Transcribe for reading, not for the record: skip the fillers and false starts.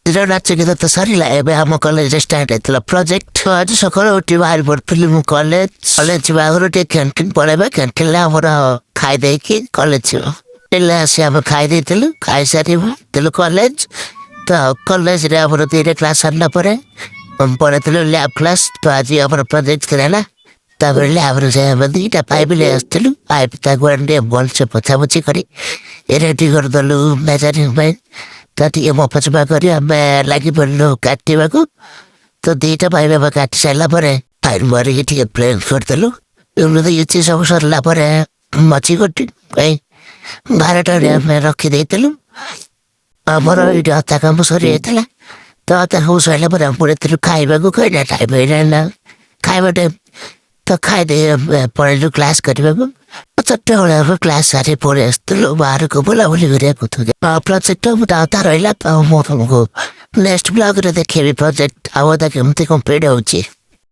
ନାଚ ଗୀତ ତ ସରିଲା। ଏବେ ଆମ କଲେଜରେ ଷ୍ଟାର୍ଟ ହେଇଥିଲା ପ୍ରୋଜେକ୍ଟ। ଆଜି ସକାଳୁ ଉଠି ବାହାରି ପଡ଼ିଥିଲି ମୁଁ କଲେଜ ଯିବା ଆଗରୁ ଟିକେ କ୍ୟାଣ୍ଟିନ୍ ପଳେଇବା। କ୍ୟାଣ୍ଟିନ୍ରେ ଆମର ଖାଇ ଦେଇକି କଲେଜ ଯିବ। ହେଲେ ଆସି ଆମେ ଖାଇ ଦେଇଥିଲୁ, ଖାଇସାରିବୁ ଥିଲୁ କଲେଜ। ତ କଲେଜରେ ଆମର 2ଟା କ୍ଲାସ୍ ସରିଲା ପରେ ପଳେଇଥିଲୁ ଲ୍ୟାବ୍ କ୍ଲାସ୍। ତ ଆଜି ଆମର ପ୍ରୋଜେକ୍ଟ ଥିଲା ନା, ତାପରେ ଲ୍ୟାବ୍ରୁ ସେ ଆମେ 2ଟା ପାଇପ୍ ନେଇ ଆସିଥିଲୁ। ପାଇପ୍ ତାକୁ ଟିକେ ଭଲସେ ପୋଛାପୋଛି କରି ରେଡ଼ି କରିଦେଲୁ ମେଜରିଂ ପାଇଁ। ତ ଟିକେ ମଫସଫା କରି ଆମେ ଲାଗି ପଡ଼ିଲୁ କାଟିବାକୁ। ତ 2ଟା ପାଇପ୍ ଆମେ କାଟି ସାରିଲା ପରେ ପାଇପ୍ ମରିକି ଟିକେ ପ୍ଲେନ୍ କରିଦେଲୁ। ଏମିତି କିଛି ସବୁ ସରିଲା ପରେ ମଚି କଟି ପାଇଁ 12ଟାରେ ଆମେ ରଖିଦେଇଥିଲୁ। ଆମର ଏଇଠି ଅଧା କାମ ସରିଯାଇଥିଲା। ତ ଅଧା କାମ ସରିଲା ପରେ ଆମେ ପଳେଇଥିଲୁ ଖାଇବାକୁ। ଖାଇଲା ଟାଇମ୍ ହେଇଲା ଖାଇବା ଟାଇମ୍। ତ ଖାଇଦେଇ ପଳେଇଲୁ କ୍ଲାସ୍ କରିବାକୁ। 4ଟା ବେଳେ ଆମେ କ୍ଲାସ୍ ସାରି ପଳେଇ ଆସିଥିଲୁ ବାହାରକୁ ବୁଲାବୁଲି କରିବାକୁ। ପ୍ରୋଜେକ୍ଟ ଅଧା ରହିଲା। ଆଉ ମୁଁ ତମକୁ ନେକ୍ସଟ ବ୍ଲଗ୍ରେ ଦେଖେଇବି ପ୍ରୋଜେକ୍ଟ ଆଉ ଅଧା କେମିତି କମ୍ପ୍ଲିଟ୍ ହେଉଛି।